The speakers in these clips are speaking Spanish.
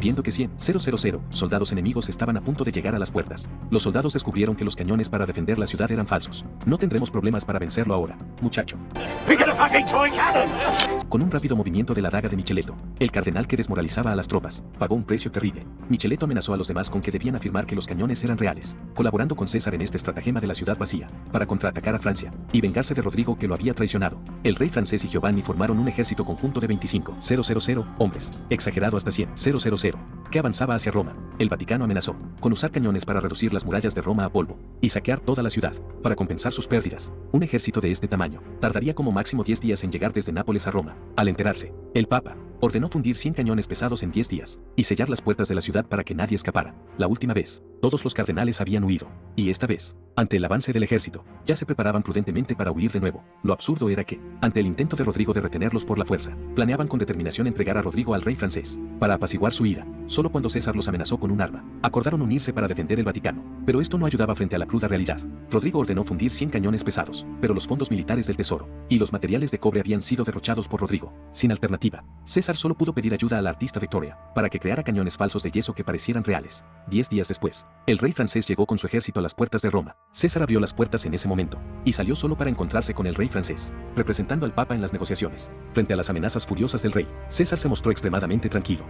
Viendo que 100,000 soldados enemigos estaban a punto de llegar a las puertas, los soldados descubrieron que los cañones para defender la ciudad eran falsos. No tendremos problemas para vencerlo ahora, muchacho. Con un rápido movimiento de la daga de Micheletto, el cardenal que desmoralizaba a las tropas, pagó un precio terrible. Micheletto amenazó a los demás con que debían afirmar que los cañones eran reales, colaborando con César en este estratagema de la ciudad vacía, para contraatacar a Francia, y vengarse de Rodrigo que lo había traicionado. El rey francés y Giovanni formaron un ejército conjunto de 25,000 hombres, exagerado hasta 100,000, que avanzaba hacia Roma. El Vaticano amenazó con usar cañones para reducir las murallas de Roma a polvo, y saquear toda la ciudad, para compensar sus pérdidas. Un ejército de este tamaño tardaría como máximo 10 días en llegar desde Nápoles a Roma. Al enterarse, el Papa ordenó fundir 100 cañones pesados en 10 días, y sellar las puertas de la ciudad para que nadie escapara. La última vez, todos los cardenales habían huido, y esta vez, ante el avance del ejército, ya se preparaban prudentemente para huir de nuevo. Lo absurdo era que, ante el intento de Rodrigo de retenerlos por la fuerza, planeaban con determinación entregar a Rodrigo al rey francés, para apaciguar su ira. Solo cuando César los amenazó con un arma, acordaron unirse para defender el Vaticano, pero esto no ayudaba frente a la cruda realidad. Rodrigo ordenó fundir 100 cañones pesados, pero los fondos militares del tesoro y los materiales de cobre habían sido derrochados por Rodrigo. Sin alternativa, César solo pudo pedir ayuda a la artista Victoria para que creara cañones falsos de yeso que parecieran reales. 10 días después, el rey francés llegó con su ejército a las puertas de Roma. César abrió las puertas en ese momento y salió solo para encontrarse con el rey francés, representando al Papa en las negociaciones. Frente a las amenazas furiosas del rey, César se mostró extremadamente tranquilo.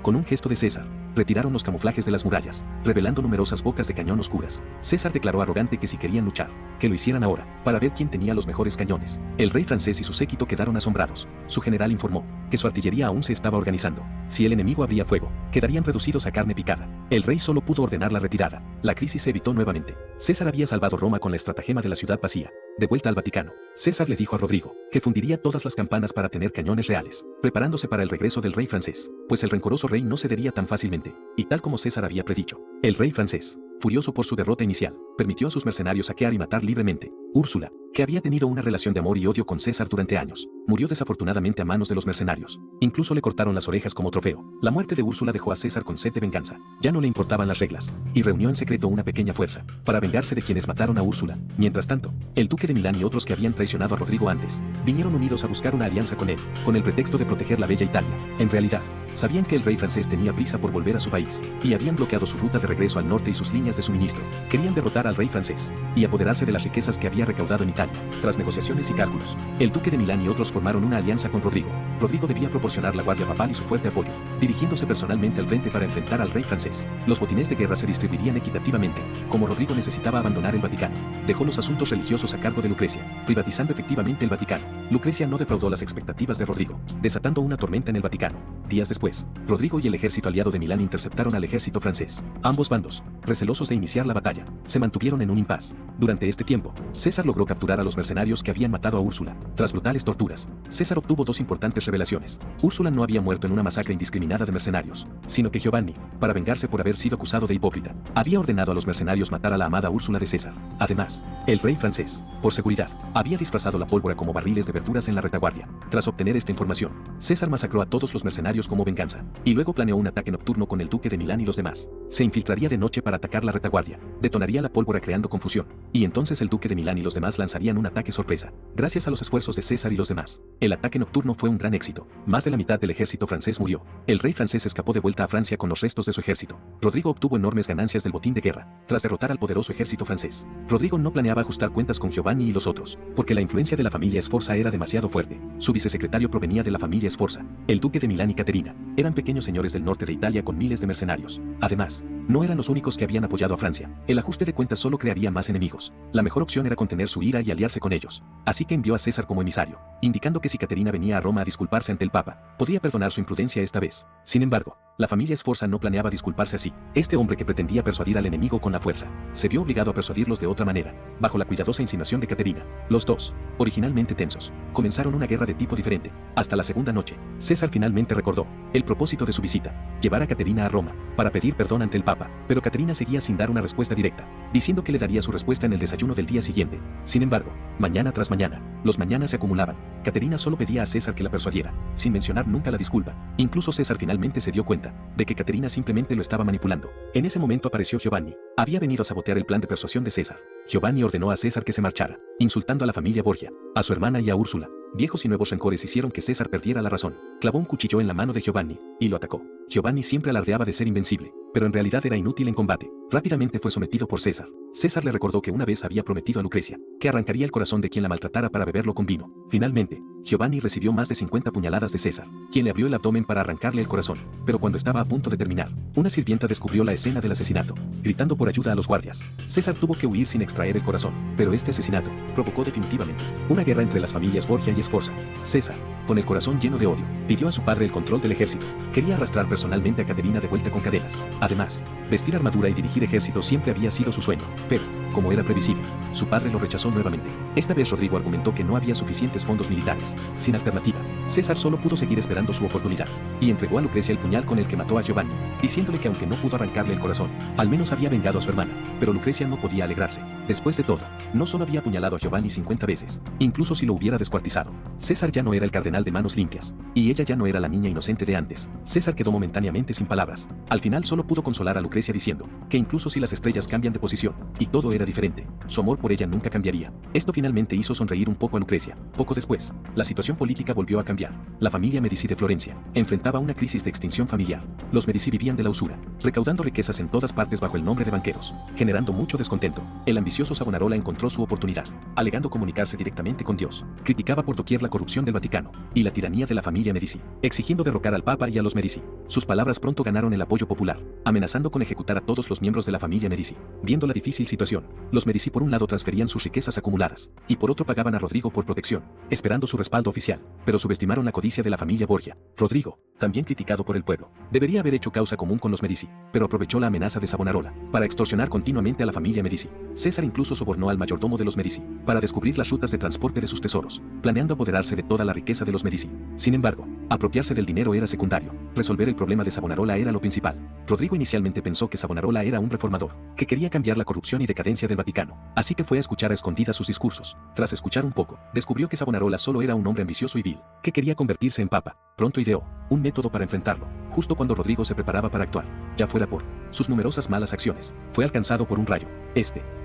Con un gesto de César, retiraron los camuflajes de las murallas, revelando numerosas bocas de cañón oscuras. César declaró arrogante que si querían luchar, que lo hicieran ahora, para ver quién tenía los mejores cañones. El rey francés y su séquito quedaron asombrados. Su general informó que su artillería aún se estaba organizando. Si el enemigo abría fuego, quedarían reducidos a carne picada. El rey solo pudo ordenar la retirada. La crisis se evitó nuevamente. César había salvado Roma con la estratagema de la ciudad vacía. De vuelta al Vaticano, César le dijo a Rodrigo que fundiría todas las campanas para tener cañones reales, preparándose para el regreso del rey francés, pues el rencoroso rey no cedería tan fácilmente, y tal como César había predicho, el rey francés, furioso por su derrota inicial, permitió a sus mercenarios saquear y matar libremente. Úrsula, que había tenido una relación de amor y odio con César durante años, murió desafortunadamente a manos de los mercenarios. Incluso le cortaron las orejas como trofeo. La muerte de Úrsula dejó a César con sed de venganza. Ya no le importaban las reglas, y reunió en secreto una pequeña fuerza para vengarse de quienes mataron a Úrsula. Mientras tanto, el duque de Milán y otros que habían traicionado a Rodrigo antes, vinieron unidos a buscar una alianza con él, con el pretexto de proteger la bella Italia. En realidad, sabían que el rey francés tenía prisa por volver a su país, y habían bloqueado su ruta de regreso al norte y sus líneas de suministro. Querían derrotar al rey francés, y apoderarse de las riquezas que había recaudado en Italia. Tras negociaciones y cálculos, el duque de Milán y otros formaron una alianza con Rodrigo. Rodrigo debía proporcionar la guardia papal y su fuerte apoyo, dirigiéndose personalmente al frente para enfrentar al rey francés. Los botines de guerra se distribuirían equitativamente. Como Rodrigo necesitaba abandonar el Vaticano, dejó los asuntos religiosos a cargo de Lucrecia, privatizando efectivamente el Vaticano. Lucrecia no defraudó las expectativas de Rodrigo, desatando una tormenta en el Vaticano. Días después, Rodrigo y el ejército aliado de Milán interceptaron al ejército francés. Ambos bandos, recelosos de iniciar la batalla, se mantuvieron en un impas. Durante este tiempo, César logró capturar a los mercenarios que habían matado a Úrsula. Tras brutales torturas, César obtuvo dos importantes revelaciones. Úrsula no había muerto en una masacre indiscriminada de mercenarios, sino que Giovanni, para vengarse por haber sido acusado de hipócrita, había ordenado a los mercenarios matar a la amada Úrsula de César. Además, el rey francés, por seguridad, había disfrazado la pólvora como barriles de verduras en la retaguardia. Tras obtener esta información, César masacró a todos los mercenarios como venganza, y luego planeó un ataque nocturno con el duque de Milán y los demás. Se infiltraría de noche para atacar la retaguardia, detonaría la pólvora creando confusión, y entonces el duque de Milán y los demás lanzarían un ataque sorpresa. Gracias a los esfuerzos de César y los demás, el ataque nocturno fue un gran éxito. Más de la mitad del ejército francés murió. El rey francés escapó de vuelta a Francia con los restos de su ejército. Rodrigo obtuvo enormes ganancias del botín de guerra, tras derrotar al poderoso ejército francés. Rodrigo no planeaba ajustar cuentas con Giovanni y los otros, porque la influencia de la familia Sforza era demasiado fuerte. Su vicesecretario provenía de la familia Sforza. El duque de Milán y Caterina eran pequeños señores del norte de Italia con miles de mercenarios. Además, no eran los únicos que habían apoyado a Francia. El ajuste de cuentas solo crearía más enemigos. La mejor opción era contener su ira y aliarse con ellos. Así que envió a César como emisario, indicando que si Caterina venía a Roma a disculparse ante el Papa, podría perdonar su imprudencia esta vez. Sin embargo, la familia Sforza no planeaba disculparse así. Este hombre que pretendía persuadir al enemigo con la fuerza, se vio obligado a persuadirlos de otra manera, bajo la cuidadosa insinuación de Caterina. Los dos, originalmente tensos, comenzaron una guerra de tipo diferente. Hasta la segunda noche, César finalmente recordó el propósito de su visita: llevar a Caterina a Roma, para pedir perdón ante el Papa. Pero Caterina seguía sin dar una respuesta directa, diciendo que le daría su respuesta en el desayuno del día siguiente. Sin embargo, mañana tras mañana, los mañanas se acumulaban. Caterina solo pedía a César que la persuadiera, sin mencionar nunca la disculpa. Incluso César finalmente finalmente se dio cuenta de que Caterina simplemente lo estaba manipulando. En ese momento apareció Giovanni. Había venido a sabotear el plan de persuasión de César. Giovanni ordenó a César que se marchara, insultando a la familia Borgia, a su hermana y a Úrsula. Viejos y nuevos rencores hicieron que César perdiera la razón. Clavó un cuchillo en la mano de Giovanni y lo atacó. Giovanni siempre alardeaba de ser invencible, pero en realidad era inútil en combate. Rápidamente fue sometido por César. César le recordó que una vez había prometido a Lucrecia que arrancaría el corazón de quien la maltratara para beberlo con vino. Finalmente, Giovanni recibió más de 50 puñaladas de César, quien le abrió el abdomen para arrancarle el corazón. Pero cuando estaba a punto de terminar, una sirvienta descubrió la escena del asesinato, gritando por ayuda a los guardias. César tuvo que huir sin extraer el corazón, pero este asesinato provocó definitivamente una guerra entre las familias Borgia y Sforza. César, con el corazón lleno de odio, pidió a su padre el control del ejército. Quería arrastrar personalmente a Caterina de vuelta con cadenas. Además, vestir armadura y dirigir ejército siempre había sido su sueño, pero, como era previsible, su padre lo rechazó nuevamente. Esta vez Rodrigo argumentó que no había suficientes fondos militares. Sin alternativa, César solo pudo seguir esperando su oportunidad, y entregó a Lucrecia el puñal con el que mató a Giovanni, diciéndole que aunque no pudo arrancarle el corazón, al menos había vengado a su hermana. Pero Lucrecia no podía alegrarse. Después de todo, no solo había apuñalado a Giovanni 50 veces, incluso si lo hubiera descuartizado. César ya no era el cardenal de manos limpias, y ella ya no era la niña inocente de antes. César quedó momentáneamente sin palabras. Al final solo pudo consolar a Lucrecia diciendo que incluso si las estrellas cambian de posición, y todo era diferente, su amor por ella nunca cambiaría. Esto finalmente hizo sonreír un poco a Lucrecia. Poco después, la situación política volvió a cambiar. La familia Medici de Florencia enfrentaba una crisis de extinción familiar. Los Medici vivían de la usura, recaudando riquezas en todas partes bajo el nombre de banqueros, generando mucho descontento. El ambicioso Savonarola encontró su oportunidad, alegando comunicarse directamente con Dios. Criticaba por doquier la corrupción del Vaticano y la tiranía de la familia Medici, exigiendo derrocar al Papa y a los Medici. Sus palabras pronto ganaron el apoyo popular, amenazando con ejecutar a todos los miembros de la familia Medici. Viendo la difícil situación, los Medici por un lado transferían sus riquezas acumuladas, y por otro pagaban a Rodrigo por protección, esperando su respaldo oficial, pero subestimaron la codicia de la familia Borgia. Rodrigo, también criticado por el pueblo, debería haber hecho causa común con los Medici, pero aprovechó la amenaza de Savonarola para extorsionar continuamente a la familia Medici. César incluso sobornó al mayordomo de los Medici para descubrir las rutas de transporte de sus tesoros, planeando apoderarse de toda la riqueza de los Medici. Sin embargo, apropiarse del dinero era secundario, resolver el problema de Savonarola era lo principal. Rodrigo inicialmente pensó que Savonarola era un reformador, que quería cambiar la corrupción y decadencia del Vaticano, así que fue a escuchar a escondidas sus discursos. Tras escuchar un poco, descubrió que Savonarola solo era un hombre ambicioso y vil, que quería convertirse en papa. Pronto ideó un método para enfrentarlo, justo cuando Rodrigo se preparaba para actuar, ya fuera por sus numerosas malas acciones. Fue alcanzado por un rayo.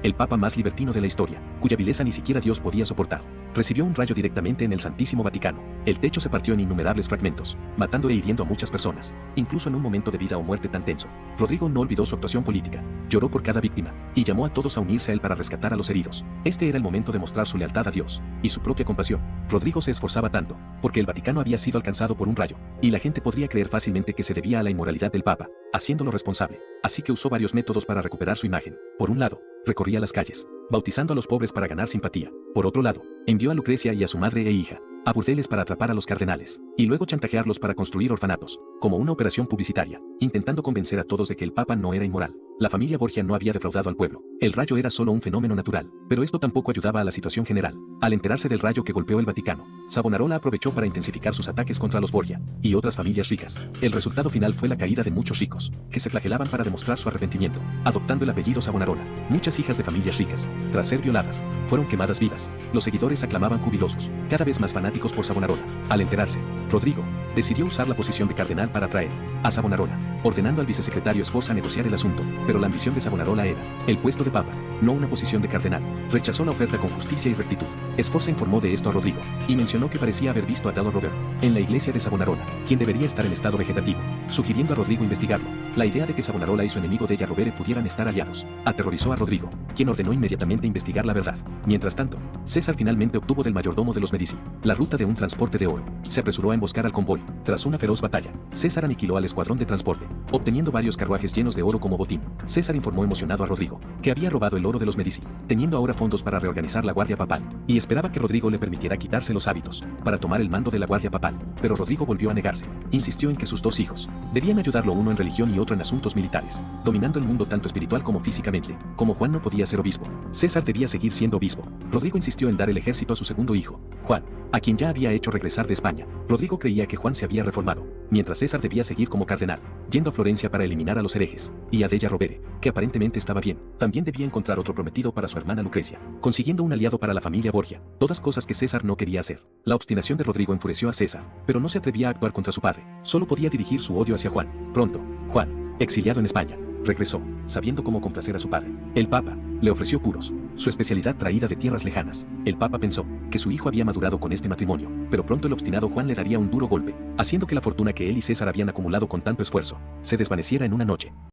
El papa más libertino de la historia, cuya vileza ni siquiera Dios podía soportar, recibió un rayo directamente en el Santísimo Vaticano. El techo se partió en innumerables fragmentos, matando e hiriendo a muchas personas, incluso en un momento de vida o muerte tan tenso. Rodrigo no olvidó su actuación política, lloró por cada víctima, y llamó a todos a unirse a él para rescatar a los heridos. Este era el momento de mostrar su lealtad a Dios, y su propia compasión. Rodrigo se esforzaba tanto, porque el Vaticano había sido alcanzado por un rayo, y la gente podría creer fácilmente que se debía a la inmoralidad del Papa, haciéndolo responsable. Así que usó varios métodos para recuperar su imagen. Por un lado, recorría las calles, bautizando a los pobres para ganar simpatía. Por otro lado, envió a Lucrecia y a su madre e hija a burdeles para atrapar a los cardenales, y luego chantajearlos para construir orfanatos, como una operación publicitaria, intentando convencer a todos de que el Papa no era inmoral. La familia Borgia no había defraudado al pueblo. El rayo era solo un fenómeno natural, pero esto tampoco ayudaba a la situación general. Al enterarse del rayo que golpeó el Vaticano, Savonarola aprovechó para intensificar sus ataques contra los Borgia y otras familias ricas. El resultado final fue la caída de muchos ricos, que se flagelaban para demostrar su arrepentimiento, adoptando el apellido Savonarola. Muchas hijas de familias ricas, tras ser violadas, fueron quemadas vivas. Los seguidores aclamaban jubilosos, cada vez más fanáticos por Savonarola. Al enterarse, Rodrigo decidió usar la posición de cardenal para atraer a Savonarola, ordenando al vicesecretario Sforza negociar el asunto, pero la ambición de Savonarola era el puesto de papa, no una posición de cardenal. Rechazó la oferta con justicia y rectitud. Sforza informó de esto a Rodrigo, y mencionó que parecía haber visto atado a Robert en la iglesia de Savonarola, quien debería estar en estado vegetativo, sugiriendo a Rodrigo investigarlo. La idea de que Savonarola y su enemigo Della Rovere pudieran estar aliados aterrorizó a Rodrigo, quien ordenó inmediatamente investigar la verdad. Mientras tanto, César finalmente obtuvo del mayordomo de los Medici la ruta de un transporte de oro. Se apresuró a emboscar al convoy. Tras una feroz batalla, César aniquiló al escuadrón de transporte, obteniendo varios carruajes llenos de oro como botín. César informó emocionado a Rodrigo que había robado el oro de los Medici, teniendo ahora fondos para reorganizar la guardia papal, y esperaba que Rodrigo le permitiera quitarse los hábitos para tomar el mando de la guardia papal. Pero Rodrigo volvió a negarse. Insistió en que sus dos hijos debían ayudarlo, uno en religión y otro en asuntos militares, dominando el mundo tanto espiritual como físicamente. Como Juan no podía ser obispo, César debía seguir siendo obispo. Rodrigo insistió en dar el ejército a su segundo hijo, Juan, a quien ya había hecho regresar de España. Rodrigo creía que Juan se había reformado, mientras César debía seguir como cardenal. yendo a Florencia para eliminar a los herejes, y a Della Rovere, que aparentemente estaba bien. También debía encontrar otro prometido para su hermana Lucrecia, consiguiendo un aliado para la familia Borgia, todas cosas que César no quería hacer. La obstinación de Rodrigo enfureció a César, pero no se atrevía a actuar contra su padre, solo podía dirigir su odio hacia Juan. Pronto, Juan, exiliado en España, regresó, sabiendo cómo complacer a su padre. El Papa le ofreció puros, su especialidad traída de tierras lejanas. El Papa pensó que su hijo había madurado con este matrimonio, pero pronto el obstinado Juan le daría un duro golpe, haciendo que la fortuna que él y César habían acumulado con tanto esfuerzo se desvaneciera en una noche.